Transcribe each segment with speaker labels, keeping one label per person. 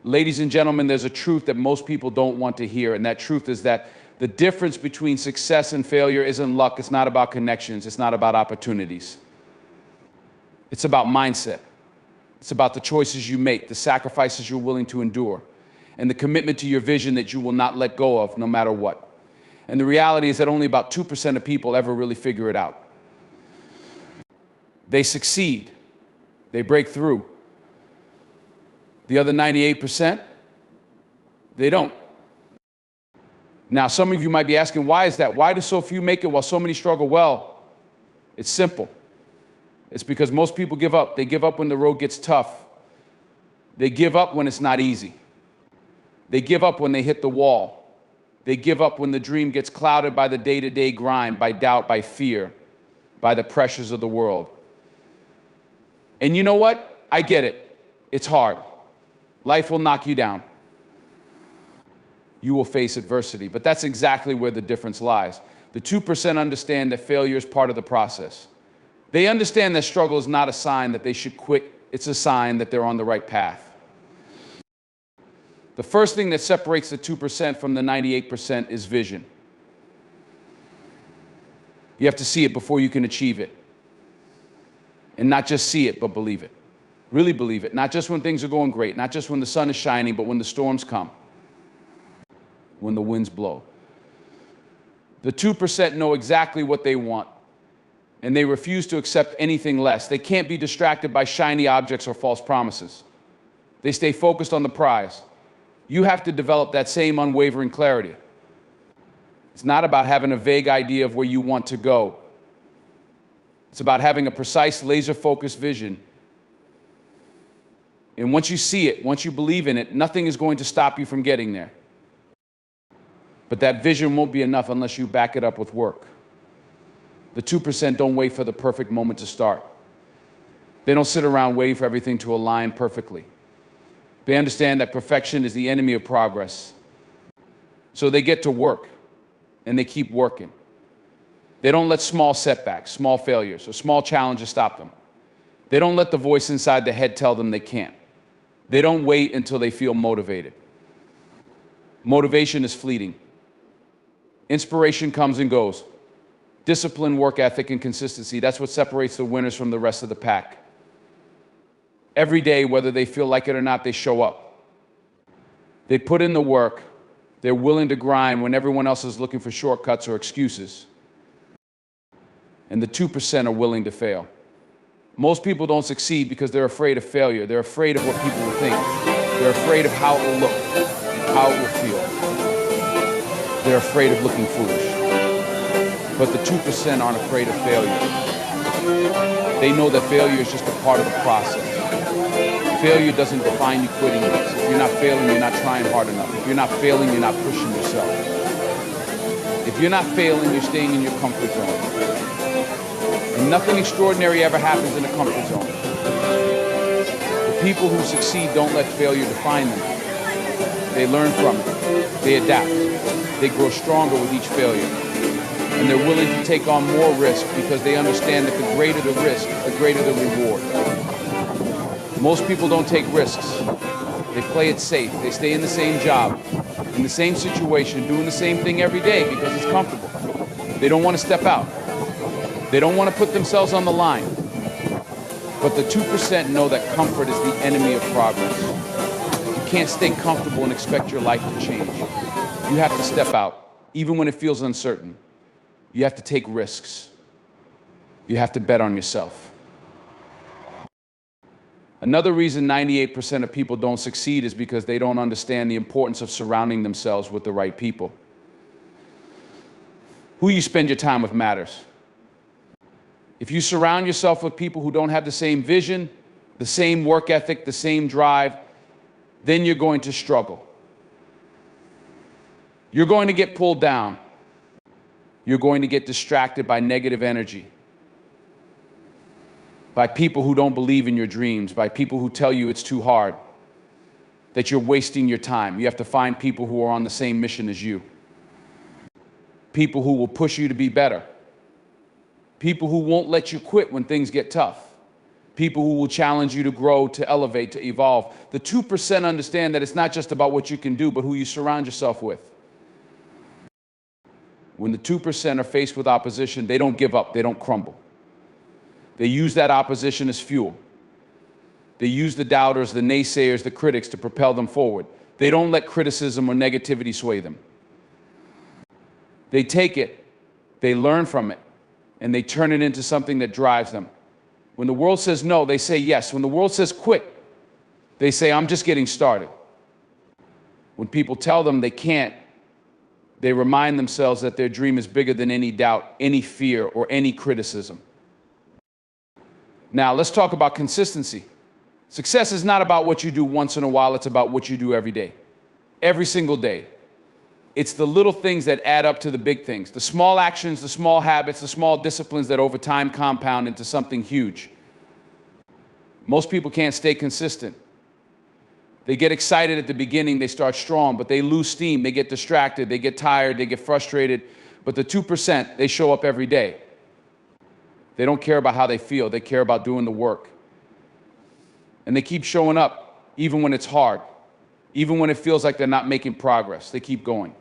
Speaker 1: Ladies and gentlemen, there's a truth that most people don't want to hear, and that truth is that the difference between success and failure isn't luck. It's not about connections. It's not about opportunities. It's about mindset. It's about the choices you make, the sacrifices you're willing to endure, and the commitment to your vision that you will not let go of no matter what. And the reality is that only about 2% of people ever really figure it out. They succeed. They break through. The other 98%, they don't. Now, some of you might be asking, why is that? Why do so few make it while so many struggle? Well, it's simple. It's because most people give up. They give up when the road gets tough. They give up when it's not easy. They give up when they hit the wall. They give up when the dream gets clouded by the day-to-day grind, by doubt, by fear, by the pressures of the world. And you know what? I get it. It's hard. Life will knock you down. You will face adversity. But that's exactly where the difference lies. The 2% understand that failure is part of the process. They understand that struggle is not a sign that they should quit. It's a sign that they're on the right path. The first thing that separates the 2% from the 98% is vision. You have to see it before you can achieve it. And not just see it, but believe it. Really believe it. Not just when things are going great, not just when the sun is shining, but when the storms come, when the winds blow. The 2% know exactly what they want, and they refuse to accept anything less. They can't be distracted by shiny objects or false promises. They stay focused on the prize. You have to develop that same unwavering clarity. It's not about having a vague idea of where you want to go. It's about having a precise, laser-focused vision. And once you see it, once you believe in it, nothing is going to stop you from getting there. But that vision won't be enough unless you back it up with work. The 2% don't wait for the perfect moment to start. They don't sit around waiting for everything to align perfectly. They understand that perfection is the enemy of progress. So they get to work, and they keep working. They don't let small setbacks, small failures, or small challenges stop them. They don't let the voice inside the head tell them they can't. They don't wait until they feel motivated. Motivation is fleeting. Inspiration comes and goes. Discipline, work ethic, and consistency, that's what separates the winners from the rest of the pack. Every day, whether they feel like it or not, they show up. They put in the work. They're willing to grind when everyone else is looking for shortcuts or excuses. And the 2% are willing to fail. Most people don't succeed because they're afraid of failure. They're afraid of what people will think. They're afraid of how it will look, how it will feel. They're afraid of looking foolish. But the 2% aren't afraid of failure. They know that failure is just a part of the process. Failure doesn't define you quitting this. If you're not failing, you're not trying hard enough. If you're not failing, you're not pushing yourself. If you're not failing, you're staying in your comfort zone. And nothing extraordinary ever happens in a comfort zone. The people who succeed don't let failure define them. They learn from it. They adapt. They grow stronger with each failure. And they're willing to take on more risk because they understand that the greater the risk, the greater the reward. Most people don't take risks. They play it safe. They stay in the same job, in the same situation, doing the same thing every day because it's comfortable. They don't want to step out. They don't want to put themselves on the line. But the 2% know that comfort is the enemy of progress. You can't stay comfortable and expect your life to change. You have to step out, even when it feels uncertain. You have to take risks. You have to bet on yourself. Another reason 98% of people don't succeed is because they don't understand the importance of surrounding themselves with the right people. Who you spend your time with matters. If you surround yourself with people who don't have the same vision, the same work ethic, the same drive, then you're going to struggle. You're going to get pulled down. You're going to get distracted by negative energy, by people who don't believe in your dreams, by people who tell you it's too hard, that you're wasting your time. You have to find people who are on the same mission as you. People who will push you to be better. People who won't let you quit when things get tough. people who will challenge you to grow, to elevate, to evolve. The 2% understand that it's not just about what you can do, but who you surround yourself with. When the 2% are faced with opposition, they don't give up, they don't crumble. They use that opposition as fuel. They use the doubters, the naysayers, the critics to propel them forward. They don't let criticism or negativity sway them. They take it, they learn from it, and they turn it into something that drives them. When the world says no, they say yes. When the world says quit, they say, I'm just getting started. When people tell them they can't, they remind themselves that their dream is bigger than any doubt, any fear, or any criticism. Now, let's talk about consistency. Success is not about what you do once in a while, it's about what you do every day. Every single day. It's the little things that add up to the big things. The small actions, the small habits, the small disciplines that over time compound into something huge. Most people can't stay consistent. They get excited at the beginning, they start strong, but they lose steam, they get distracted, they get tired, they get frustrated. But the 2%, they show up every day. They don't care about how they feel, they care about doing the work. And they keep showing up, even when it's hard, even when it feels like they're not making progress, they keep going.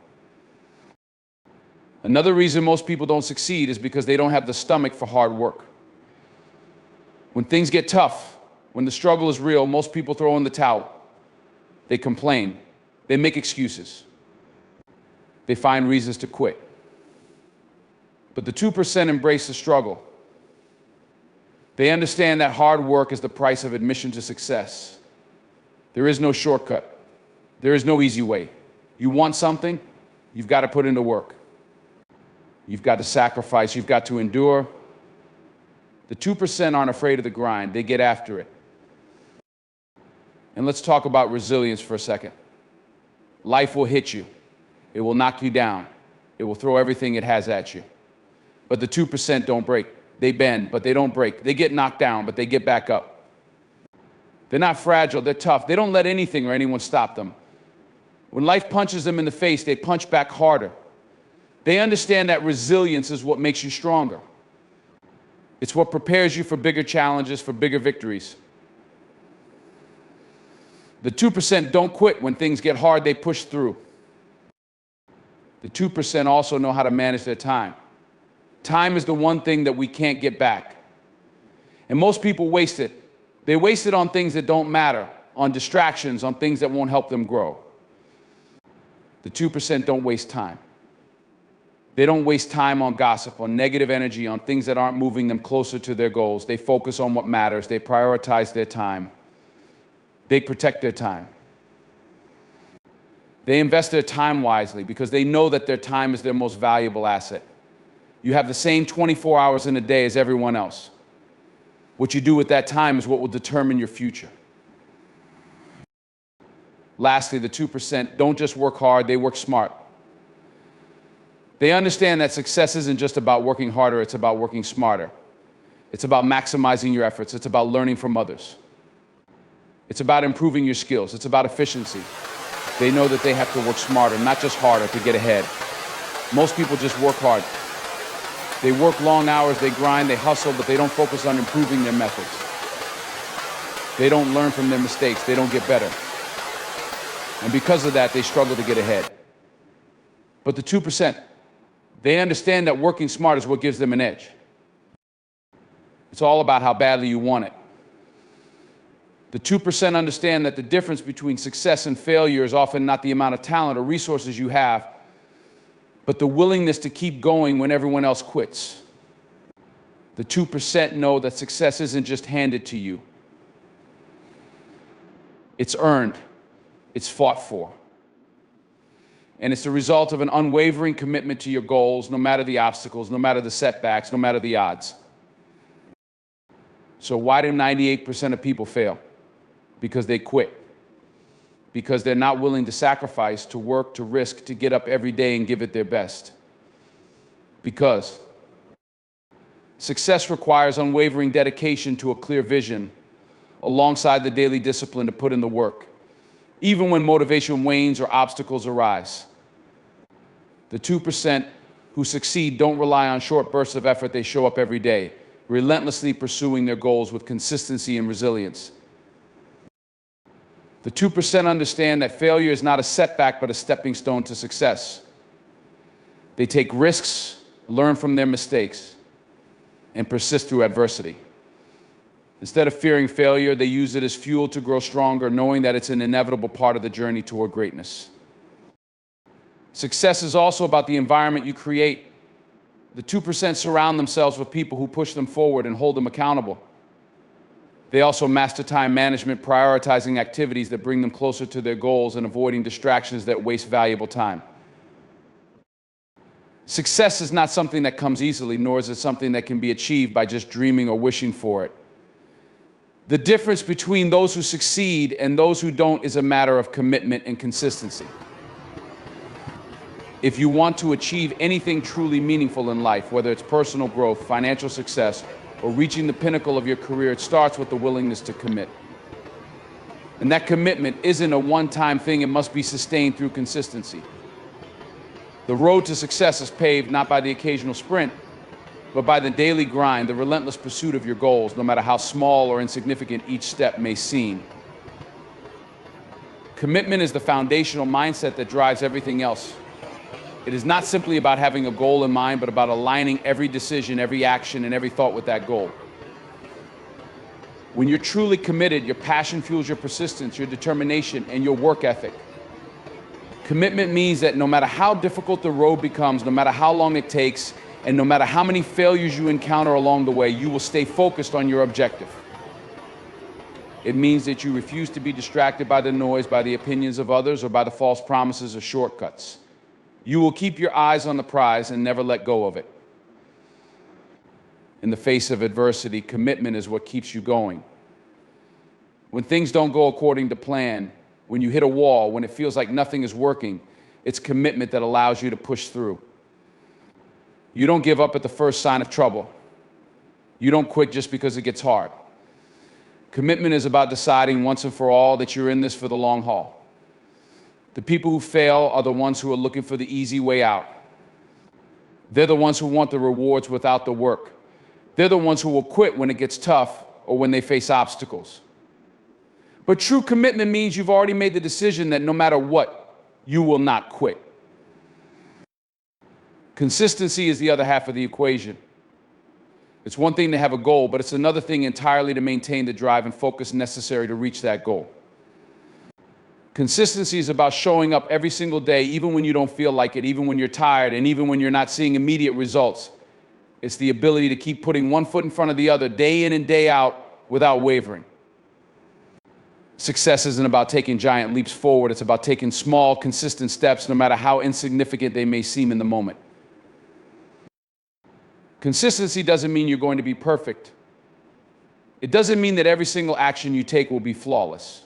Speaker 1: Another reason most people don't succeed is because they don't have the stomach for hard work. When things get tough, when the struggle is real, most people throw in the towel. They complain. They make excuses. They find reasons to quit. But the 2% embrace the struggle. They understand that hard work is the price of admission to success. There is no shortcut. There is no easy way. You want something, you've got to put in the work. You've got to sacrifice, you've got to endure. The 2% aren't afraid of the grind, they get after it. And let's talk about resilience for a second. Life will hit you. It will knock you down. It will throw everything it has at you. But the 2% don't break. They bend, but they don't break. They get knocked down, but they get back up. They're not fragile, they're tough. They don't let anything or anyone stop them. When life punches them in the face, they punch back harder. They understand that resilience is what makes you stronger. It's what prepares you for bigger challenges, for bigger victories. The 2% don't quit when things get hard, they push through. The 2% also know how to manage their time. Time is the one thing that we can't get back. And most people waste it. They waste it on things that don't matter, on distractions, on things that won't help them grow. The 2% don't waste time. They don't waste time on gossip, on negative energy, on things that aren't moving them closer to their goals. They focus on what matters. They prioritize their time. They protect their time. They invest their time wisely because they know that their time is their most valuable asset. You have the same 24 hours in a day as everyone else. What you do with that time is what will determine your future. Lastly, the 2% don't just work hard, they work smart. They understand that success isn't just about working harder, it's about working smarter. It's about maximizing your efforts. It's about learning from others. It's about improving your skills. It's about efficiency. They know that they have to work smarter, not just harder, to get ahead. Most people just work hard. They work long hours, they grind, they hustle, but they don't focus on improving their methods. They don't learn from their mistakes. They don't get better. And because of that, they struggle to get ahead. But the 2%, they understand that working smart is what gives them an edge. It's all about how badly you want it. The 2% understand that the difference between success and failure is often not the amount of talent or resources you have, but the willingness to keep going when everyone else quits. The 2% know that success isn't just handed to you. It's earned. It's fought for. And it's the result of an unwavering commitment to your goals, no matter the obstacles, no matter the setbacks, no matter the odds. So why do 98% of people fail? Because they quit. Because they're not willing to sacrifice, to work, to risk, to get up every day and give it their best. Because success requires unwavering dedication to a clear vision, alongside the daily discipline to put in the work, even when motivation wanes or obstacles arise. The 2% who succeed don't rely on short bursts of effort, they show up every day. relentlessly pursuing their goals with consistency and resilience. The 2% understand that failure is not a setback, but a stepping stone to success. They take risks, learn from their mistakes, and persist through adversity. Instead of fearing failure, they use it as fuel to grow stronger, knowing that it's an inevitable part of the journey toward greatness. Success is also about the environment you create. The 2% surround themselves with people who push them forward and hold them accountable. They also master time management, prioritizing activities that bring them closer to their goals and avoiding distractions that waste valuable time. Success is not something that comes easily, nor is it something that can be achieved by just dreaming or wishing for it. The difference between those who succeed and those who don't is a matter of commitment and consistency. If you want to achieve anything truly meaningful in life, whether it's personal growth, financial success, or reaching the pinnacle of your career, it starts with the willingness to commit. And that commitment isn't a one-time thing, it must be sustained through consistency. The road to success is paved not by the occasional sprint, but by the daily grind, the relentless pursuit of your goals, no matter how small or insignificant each step may seem. Commitment is the foundational mindset that drives everything else. It is not simply about having a goal in mind, but about aligning every decision, every action, and every thought with that goal. When you're truly committed, your passion fuels your persistence, your determination, and your work ethic. Commitment means that no matter how difficult the road becomes, no matter how long it takes, and no matter how many failures you encounter along the way, you will stay focused on your objective. It means that you refuse to be distracted by the noise, by the opinions of others, or by the false promises or shortcuts. You will keep your eyes on the prize and never let go of it. In the face of adversity, commitment is what keeps you going. When things don't go according to plan, when you hit a wall, when it feels like nothing is working, it's commitment that allows you to push through. You don't give up at the first sign of trouble. You don't quit just because it gets hard. Commitment is about deciding once and for all that you're in this for the long haul. The people who fail are the ones who are looking for the easy way out. They're the ones who want the rewards without the work. They're the ones who will quit when it gets tough or when they face obstacles. But true commitment means you've already made the decision that no matter what, you will not quit. Consistency is the other half of the equation. It's one thing to have a goal, but it's another thing entirely to maintain the drive and focus necessary to reach that goal. Consistency is about showing up every single day, even when you don't feel like it, even when you're tired, and even when you're not seeing immediate results. It's the ability to keep putting one foot in front of the other, day in and day out, without wavering. Success isn't about taking giant leaps forward. It's about taking small, consistent steps, no matter how insignificant they may seem in the moment. Consistency doesn't mean you're going to be perfect. It doesn't mean that every single action you take will be flawless.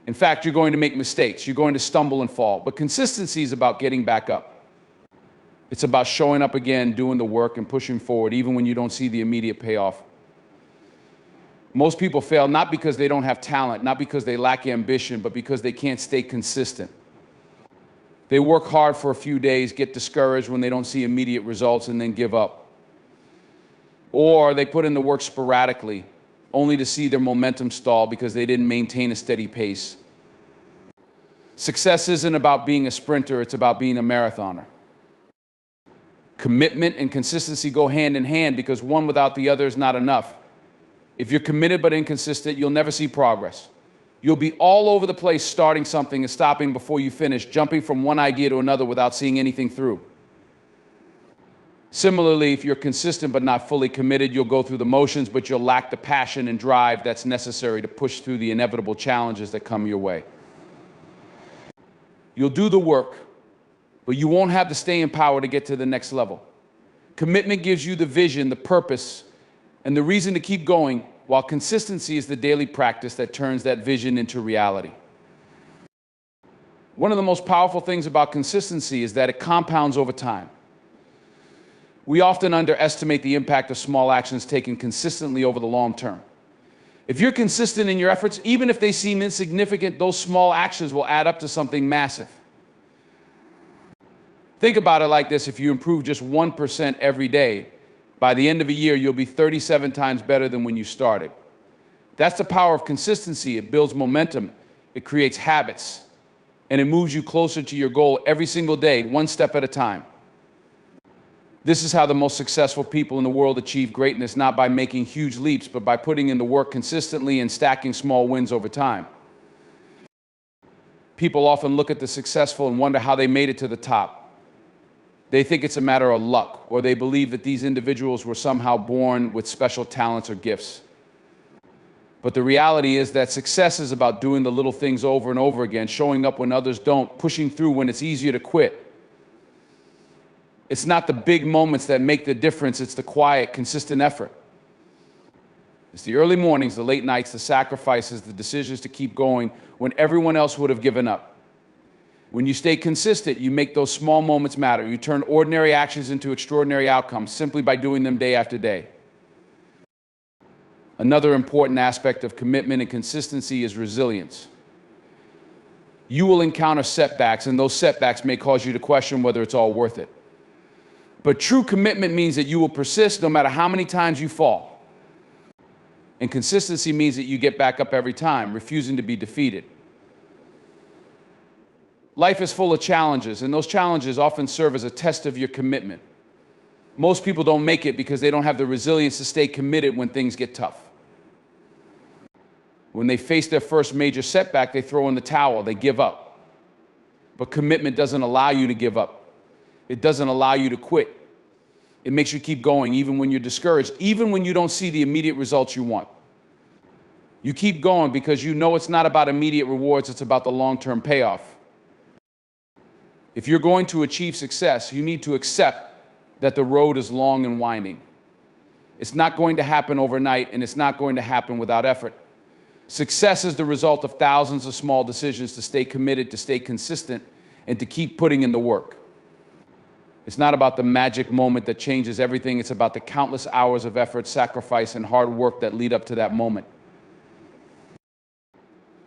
Speaker 1: In fact, you're going to make mistakes. You're going to stumble and fall. But consistency is about getting back up. It's about showing up again, doing the work, and pushing forward, even when you don't see the immediate payoff. Most people fail not because they don't have talent, not because they lack ambition, but because they can't stay consistent. They work hard for a few days, get discouraged when they don't see immediate results, and then give up. Or they put in the work sporadically, only to see their momentum stall because they didn't maintain a steady pace. Success isn't about being a sprinter, it's about being a marathoner. Commitment and consistency go hand in hand because one without the other is not enough. If you're committed but inconsistent, you'll never see progress. You'll be all over the place starting something and stopping before you finish, jumping from one idea to another without seeing anything through. Similarly, if you're consistent but not fully committed, you'll go through the motions, but you'll lack the passion and drive that's necessary to push through the inevitable challenges that come your way. You'll do the work, but you won't have the staying power to get to the next level. Commitment gives you the vision, the purpose, and the reason to keep going, while consistency is the daily practice that turns that vision into reality. One of the most powerful things about consistency is that it compounds over time. We often underestimate the impact of small actions taken consistently over the long term. If you're consistent in your efforts, even if they seem insignificant, those small actions will add up to something massive. Think about it like this: if you improve just 1% every day, By the end of a year, you'll be 37 times better than when you started. That's the power of consistency. It builds momentum, it creates habits, and it moves you closer to your goal every single day, one step at a time. This is how the most successful people in the world achieve greatness, not by making huge leaps, but by putting in the work consistently and stacking small wins over time. People often look at the successful and wonder how they made it to the top. They think it's a matter of luck, or they believe that these individuals were somehow born with special talents or gifts. But the reality is that success is about doing the little things over and over again, showing up when others don't, pushing through when it's easier to quit. It's not the big moments that make the difference, it's the quiet, consistent effort. It's the early mornings, the late nights, the sacrifices, the decisions to keep going when everyone else would have given up. When you stay consistent, you make those small moments matter. You turn ordinary actions into extraordinary outcomes simply by doing them day after day. Another important aspect of commitment and consistency is resilience. You will encounter setbacks, and those setbacks may cause you to question whether it's all worth it. But true commitment means that you will persist no matter how many times you fall. And consistency means that you get back up every time, refusing to be defeated. Life is full of challenges, and those challenges often serve as a test of your commitment. Most people don't make it because they don't have the resilience to stay committed when things get tough. When they face their first major setback, they throw in the towel, they give up. But commitment doesn't allow you to give up. It doesn't allow you to quit. It makes you keep going even when you're discouraged, even when you don't see the immediate results you want. You keep going because you know it's not about immediate rewards, it's about the long-term payoff. If you're going to achieve success, you need to accept that the road is long and winding. It's not going to happen overnight, and it's not going to happen without effort. Success is the result of thousands of small decisions to stay committed, to stay consistent, and to keep putting in the work. It's not about the magic moment that changes everything. It's about the countless hours of effort, sacrifice, and hard work that lead up to that moment.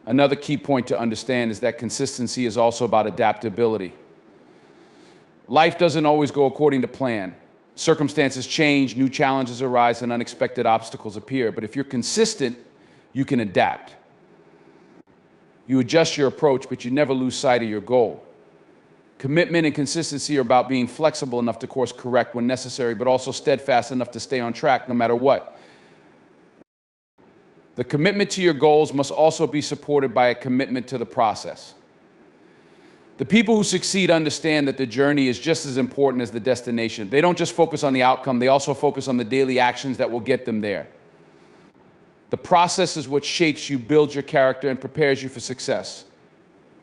Speaker 1: Another key point to understand is that consistency is also about adaptability. Life doesn't always go according to plan. Circumstances change, new challenges arise, and unexpected obstacles appear. But if you're consistent, you can adapt. You adjust your approach, but you never lose sight of your goal. Commitment and consistency are about being flexible enough to course correct when necessary, but also steadfast enough to stay on track no matter what. The commitment to your goals must also be supported by a commitment to the process. The people who succeed understand that the journey is just as important as the destination. They don't just focus on the outcome, they also focus on the daily actions that will get them there. The process is what shapes you, builds your character, and prepares you for success.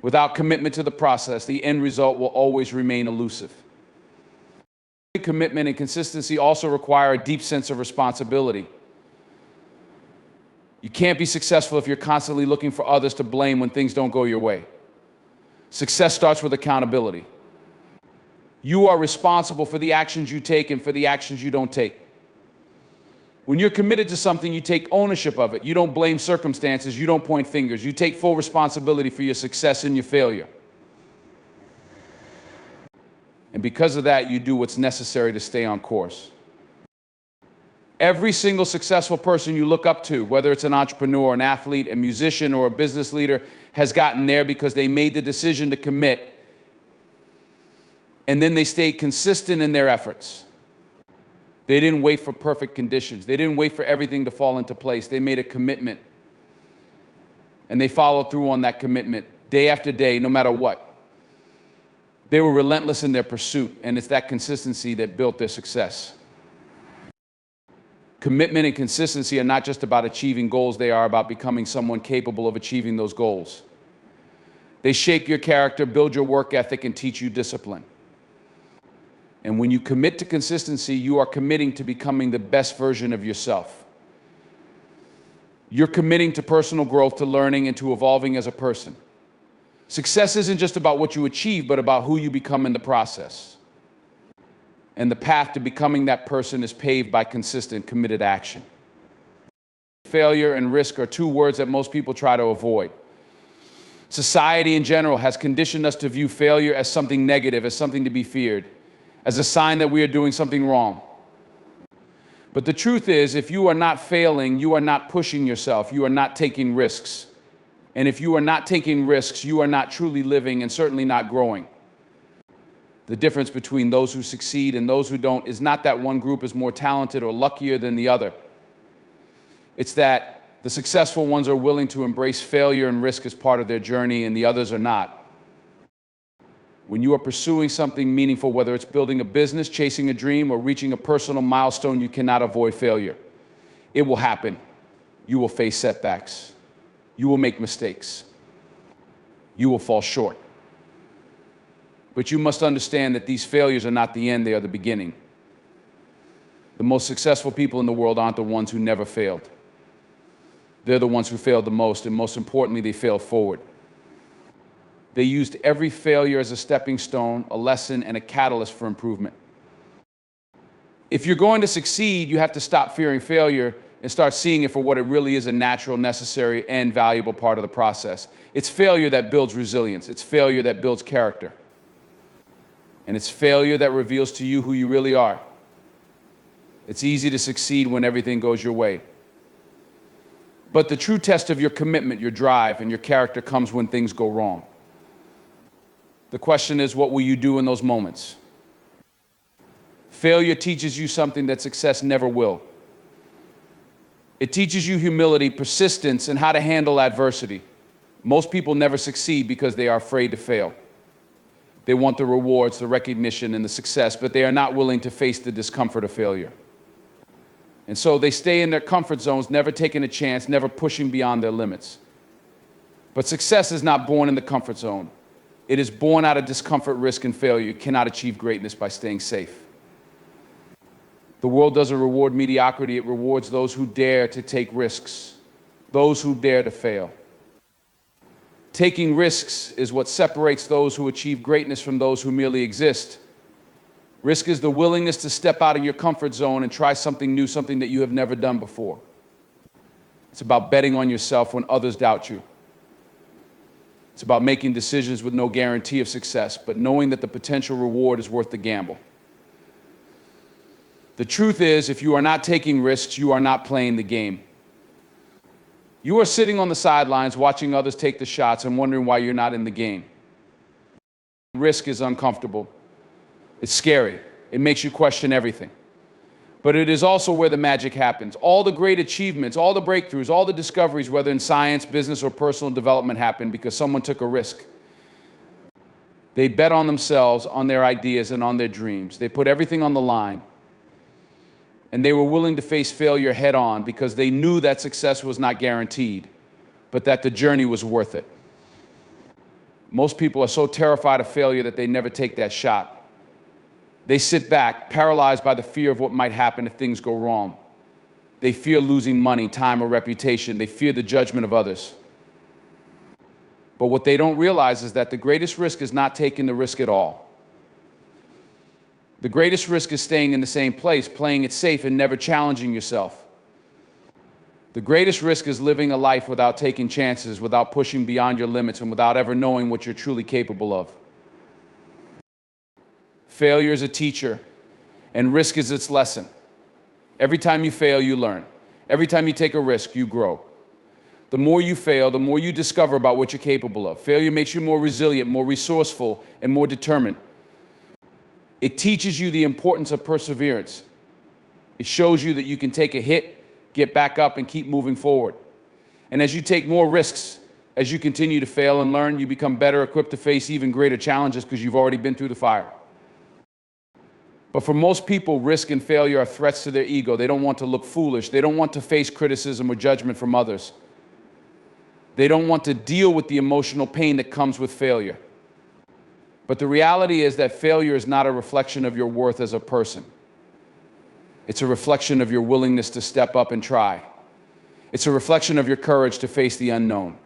Speaker 1: Without commitment to the process, the end result will always remain elusive. Commitment and consistency also require a deep sense of responsibility. You can't be successful if you're constantly looking for others to blame when things don't go your way. Success starts with accountability. You are responsible for the actions you take and for the actions you don't take. When you're committed to something, you take ownership of it. You don't blame circumstances. You don't point fingers. You take full responsibility for your success and your failure. And because of that, you do what's necessary to stay on course. Every single successful person you look up to, whether it's an entrepreneur, an athlete, a musician, or a business leader, has gotten there because they made the decision to commit, and then they stayed consistent in their efforts. They didn't wait for perfect conditions. They didn't wait for everything to fall into place. They made a commitment, and they followed through on that commitment day after day, no matter what. They were relentless in their pursuit, and it's that consistency that built their success. Commitment and consistency are not just about achieving goals, they are about becoming someone capable of achieving those goals. They shape your character, build your work ethic, and teach you discipline. And when you commit to consistency, you are committing to becoming the best version of yourself. You're committing to personal growth, to learning, and to evolving as a person. Success isn't just about what you achieve, but about who you become in the process. And the path to becoming that person is paved by consistent, committed action. Failure and risk are two words that most people try to avoid. Society in general has conditioned us to view failure as something negative, as something to be feared, as a sign that we are doing something wrong. But the truth is, if you are not failing, you are not pushing yourself, you are not taking risks. And if you are not taking risks, you are not truly living and certainly not growing. The difference between those who succeed and those who don't is not that one group is more talented or luckier than the other. It's that the successful ones are willing to embrace failure and risk as part of their journey, and the others are not. When you are pursuing something meaningful, whether it's building a business, chasing a dream, or reaching a personal milestone, you cannot avoid failure. It will happen. You will face setbacks. You will make mistakes. You will fall short. But you must understand that these failures are not the end, they are the beginning. The most successful people in the world aren't the ones who never failed. They're the ones who failed the most, and most importantly, they failed forward. They used every failure as a stepping stone, a lesson, and a catalyst for improvement. If you're going to succeed, you have to stop fearing failure and start seeing it for what it really is, a natural, necessary, and valuable part of the process. It's failure that builds resilience. It's failure that builds character. And it's failure that reveals to you who you really are. It's easy to succeed when everything goes your way. But the true test of your commitment, your drive, and your character comes when things go wrong. The question is, what will you do in those moments? Failure teaches you something that success never will. It teaches you humility, persistence, and how to handle adversity. Most people never succeed because they are afraid to fail. They want the rewards, the recognition, and the success, but they are not willing to face the discomfort of failure. And so they stay in their comfort zones, never taking a chance, never pushing beyond their limits. But success is not born in the comfort zone. It is born out of discomfort, risk, and failure. You cannot achieve greatness by staying safe. The world doesn't reward mediocrity. It rewards those who dare to take risks, those who dare to fail. Taking risks is what separates those who achieve greatness from those who merely exist. Risk is the willingness to step out of your comfort zone and try something new, something that you have never done before. It's about betting on yourself when others doubt you. It's about making decisions with no guarantee of success, but knowing that the potential reward is worth the gamble. The truth is, if you are not taking risks, you are not playing the game. You are sitting on the sidelines watching others take the shots and wondering why you're not in the game. Risk is uncomfortable. It's scary. It makes you question everything. But it is also where the magic happens. All the great achievements, all the breakthroughs, all the discoveries, whether in science, business, or personal development, happen because someone took a risk. They bet on themselves, on their ideas, and on their dreams. They put everything on the line. And they were willing to face failure head on because they knew that success was not guaranteed, but that the journey was worth it. Most people are so terrified of failure that they never take that shot. They sit back, paralyzed by the fear of what might happen if things go wrong. They fear losing money, time, or reputation. They fear the judgment of others. But what they don't realize is that the greatest risk is not taking the risk at all. The greatest risk is staying in the same place, playing it safe, and never challenging yourself. The greatest risk is living a life without taking chances, without pushing beyond your limits, and without ever knowing what you're truly capable of. Failure is a teacher, and risk is its lesson. Every time you fail, you learn. Every time you take a risk, you grow. The more you fail, the more you discover about what you're capable of. Failure makes you more resilient, more resourceful, and more determined. It teaches you the importance of perseverance. It shows you that you can take a hit, get back up, and keep moving forward. And as you take more risks, as you continue to fail and learn, you become better equipped to face even greater challenges because you've already been through the fire. But for most people, risk and failure are threats to their ego. They don't want to look foolish. They don't want to face criticism or judgment from others. They don't want to deal with the emotional pain that comes with failure. But the reality is that failure is not a reflection of your worth as a person. It's a reflection of your willingness to step up and try. It's a reflection of your courage to face the unknown.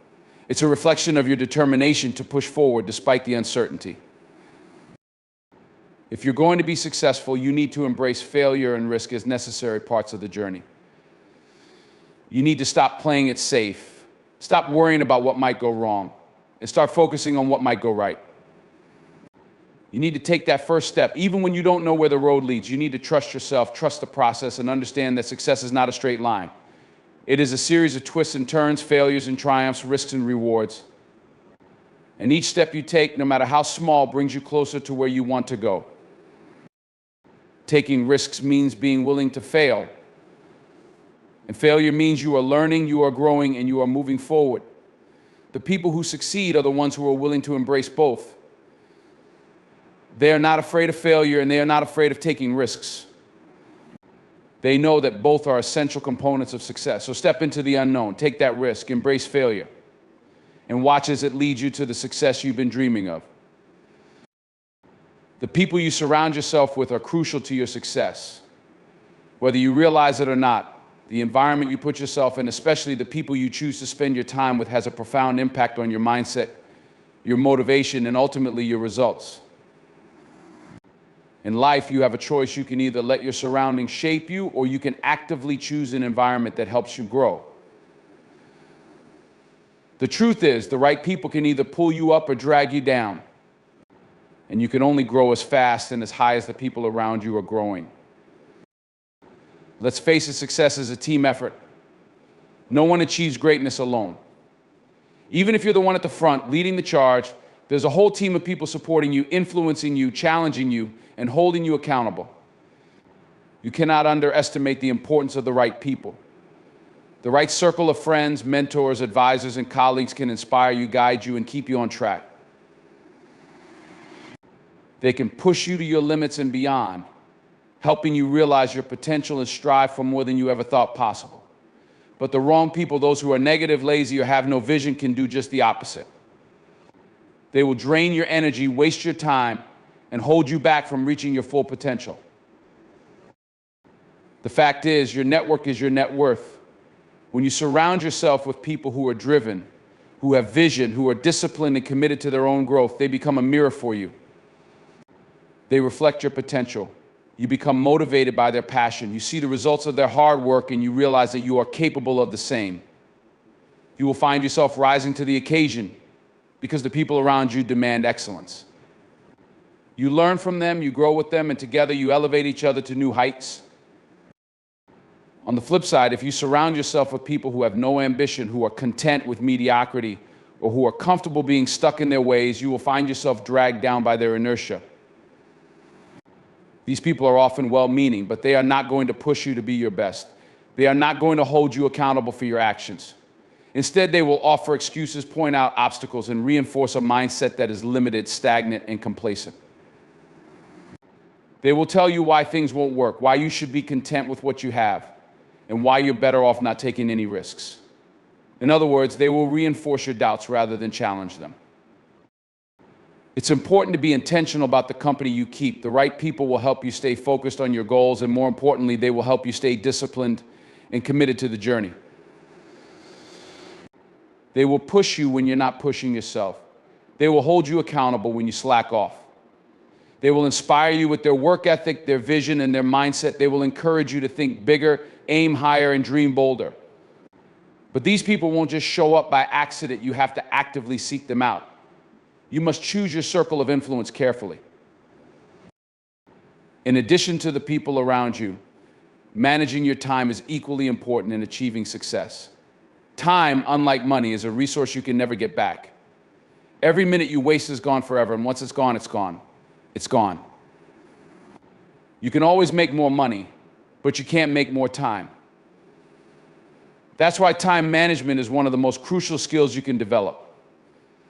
Speaker 1: It's a reflection of your determination to push forward despite the uncertainty. If you're going to be successful, you need to embrace failure and risk as necessary parts of the journey. You need to stop playing it safe. Stop worrying about what might go wrong and start focusing on what might go right. You need to take that first step. Even when you don't know where the road leads, you need to trust yourself, trust the process, and understand that success is not a straight line. It is a series of twists and turns, failures and triumphs, risks and rewards. And each step you take, no matter how small, brings you closer to where you want to go. Taking risks means being willing to fail. And failure means you are learning, you are growing, and you are moving forward. The people who succeed are the ones who are willing to embrace both. They are not afraid of failure, and they are not afraid of taking risks. They know that both are essential components of success. So step into the unknown, take that risk, embrace failure, and watch as it leads you to the success you've been dreaming of. The people you surround yourself with are crucial to your success. Whether you realize it or not, the environment you put yourself in, especially the people you choose to spend your time with, has a profound impact on your mindset, your motivation, and ultimately your results. In life, you have a choice. You can either let your surroundings shape you, or you can actively choose an environment that helps you grow. The truth is, the right people can either pull you up or drag you down. And you can only grow as fast and as high as the people around you are growing. Let's face it, success is a team effort. No one achieves greatness alone. Even if you're the one at the front, leading the charge, there's a whole team of people supporting you, influencing you, challenging you, and holding you accountable. You cannot underestimate the importance of the right people. The right circle of friends, mentors, advisors, and colleagues can inspire you, guide you, and keep you on track. They can push you to your limits and beyond, helping you realize your potential and strive for more than you ever thought possible. But the wrong people, those who are negative, lazy, or have no vision, can do just the opposite. They will drain your energy, waste your time, and hold you back from reaching your full potential. The fact is, your network is your net worth. When you surround yourself with people who are driven, who have vision, who are disciplined and committed to their own growth, they become a mirror for you. They reflect your potential. You become motivated by their passion. You see the results of their hard work, and you realize that you are capable of the same. You will find yourself rising to the occasion because the people around you demand excellence. You learn from them, you grow with them, and together you elevate each other to new heights. On the flip side, if you surround yourself with people who have no ambition, who are content with mediocrity, or who are comfortable being stuck in their ways, you will find yourself dragged down by their inertia. These people are often well-meaning, but they are not going to push you to be your best. They are not going to hold you accountable for your actions. Instead, they will offer excuses, point out obstacles, and reinforce a mindset that is limited, stagnant, and complacent. They will tell you why things won't work, why you should be content with what you have, and why you're better off not taking any risks. In other words, they will reinforce your doubts rather than challenge them. It's important to be intentional about the company you keep. The right people will help you stay focused on your goals, and more importantly, they will help you stay disciplined and committed to the journey. They will push you when you're not pushing yourself. They will hold you accountable when you slack off. They will inspire you with their work ethic, their vision, and their mindset. They will encourage you to think bigger, aim higher, and dream bolder. But these people won't just show up by accident. You have to actively seek them out. You must choose your circle of influence carefully. In addition to the people around you, managing your time is equally important in achieving success. Time, unlike money, is a resource you can never get back. Every minute you waste is gone forever, and once it's gone, it's gone. It's gone. You can always make more money, but you can't make more time. That's why time management is one of the most crucial skills you can develop.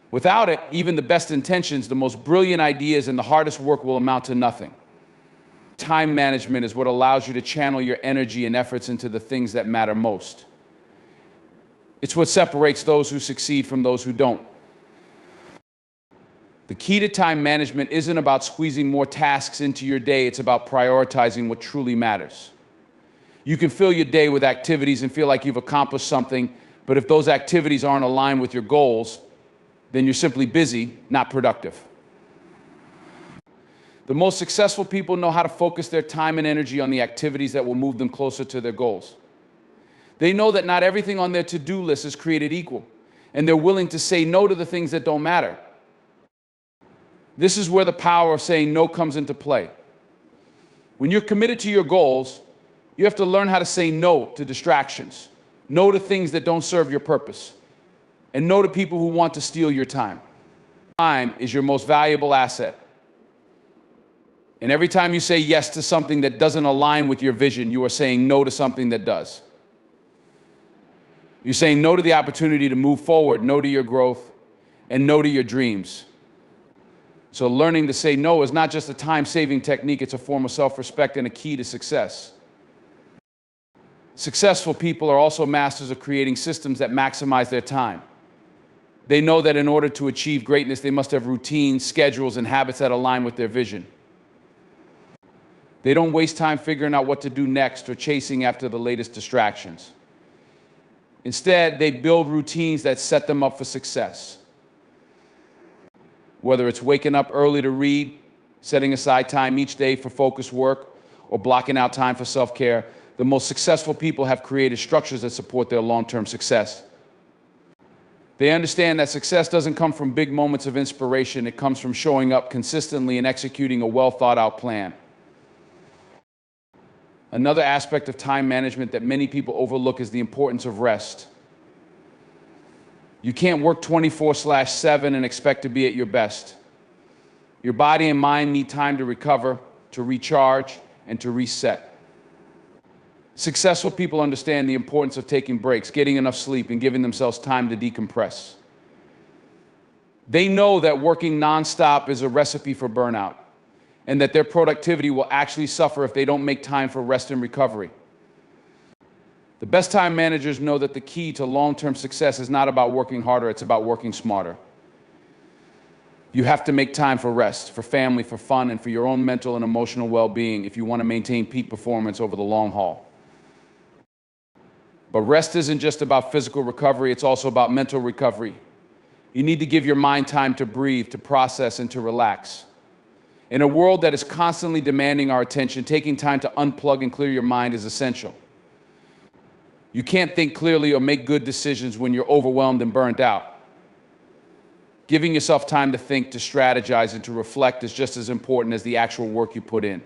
Speaker 1: Without it, even the best intentions, the most brilliant ideas, and the hardest work will amount to nothing. Time management is what allows you to channel your energy and efforts into the things that matter most. It's what separates those who succeed from those who don't. The key to time management isn't about squeezing more tasks into your day, it's about prioritizing what truly matters. You can fill your day with activities and feel like you've accomplished something, but if those activities aren't aligned with your goals, then you're simply busy, not productive. The most successful people know how to focus their time and energy on the activities that will move them closer to their goals. They know that not everything on their to-do list is created equal, and they're willing to say no to the things that don't matter. This is where the power of saying no comes into play. When you're committed to your goals, you have to learn how to say no to distractions, no to things that don't serve your purpose, and no to people who want to steal your time. Time is your most valuable asset. And every time you say yes to something that doesn't align with your vision, you are saying no to something that does. You're saying no to the opportunity to move forward, no to your growth, and no to your dreams. So learning to say no is not just a time-saving technique, it's a form of self-respect and a key to success. Successful people are also masters of creating systems that maximize their time. They know that in order to achieve greatness, they must have routines, schedules, and habits that align with their vision. They don't waste time figuring out what to do next or chasing after the latest distractions. Instead, they build routines that set them up for success. Whether it's waking up early to read, setting aside time each day for focused work, or blocking out time for self-care, the most successful people have created structures that support their long-term success. They understand that success doesn't come from big moments of inspiration. It comes from showing up consistently and executing a well-thought-out plan. Another aspect of time management that many people overlook is the importance of rest. You can't work 24/7 and expect to be at your best. Your body and mind need time to recover, to recharge, and to reset. Successful people understand the importance of taking breaks, getting enough sleep, and giving themselves time to decompress. They know that working nonstop is a recipe for burnout, and that their productivity will actually suffer if they don't make time for rest and recovery. The best time managers know that the key to long-term success is not about working harder, it's about working smarter. You have to make time for rest, for family, for fun, and for your own mental and emotional well-being if you want to maintain peak performance over the long haul. But rest isn't just about physical recovery, it's also about mental recovery. You need to give your mind time to breathe, to process, and to relax. In a world that is constantly demanding our attention, taking time to unplug and clear your mind is essential. You can't think clearly or make good decisions when you're overwhelmed and burnt out. Giving yourself time to think, to strategize, and to reflect is just as important as the actual work you put in.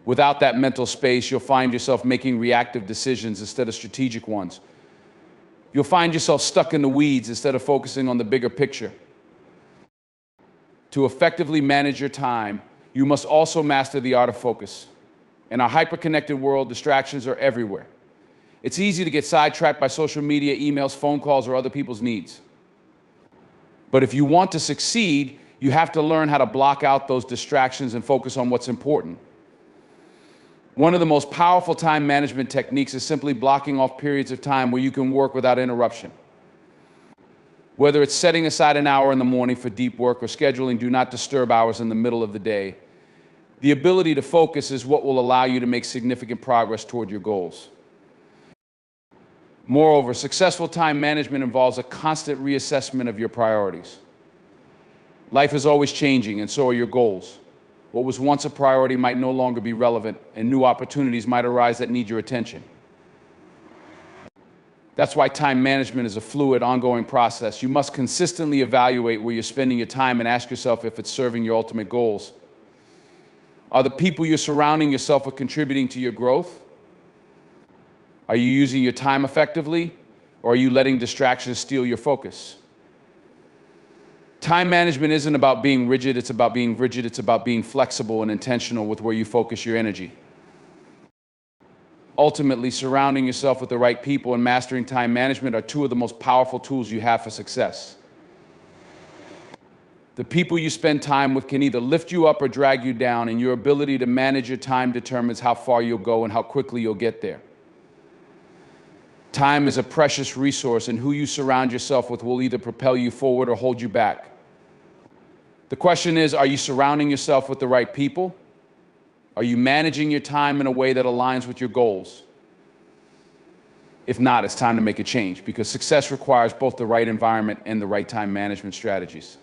Speaker 1: Without that mental space, you'll find yourself making reactive decisions instead of strategic ones. You'll find yourself stuck in the weeds instead of focusing on the bigger picture. To effectively manage your time, you must also master the art of focus. In our hyper-connected world, distractions are everywhere. It's easy to get sidetracked by social media, emails, phone calls, or other people's needs. But if you want to succeed, you have to learn how to block out those distractions and focus on what's important. One of the most powerful time management techniques is simply blocking off periods of time where you can work without interruption. Whether it's setting aside an hour in the morning for deep work or scheduling do not disturb hours in the middle of the day, the ability to focus is what will allow you to make significant progress toward your goals. Moreover, successful time management involves a constant reassessment of your priorities. Life is always changing, and so are your goals. What was once a priority might no longer be relevant, and new opportunities might arise that need your attention. That's why time management is a fluid, ongoing process. You must consistently evaluate where you're spending your time and ask yourself if it's serving your ultimate goals. Are the people you're surrounding yourself with contributing to your growth? Are you using your time effectively, or are you letting distractions steal your focus? Time management isn't about being rigid, it's about being flexible and intentional with where you focus your energy. Ultimately, surrounding yourself with the right people and mastering time management are two of the most powerful tools you have for success. The people you spend time with can either lift you up or drag you down, and your ability to manage your time determines how far you'll go and how quickly you'll get there. Time is a precious resource, and who you surround yourself with will either propel you forward or hold you back. The question is, are you surrounding yourself with the right people? Are you managing your time in a way that aligns with your goals? If not, it's time to make a change, because success requires both the right environment and the right time management strategies.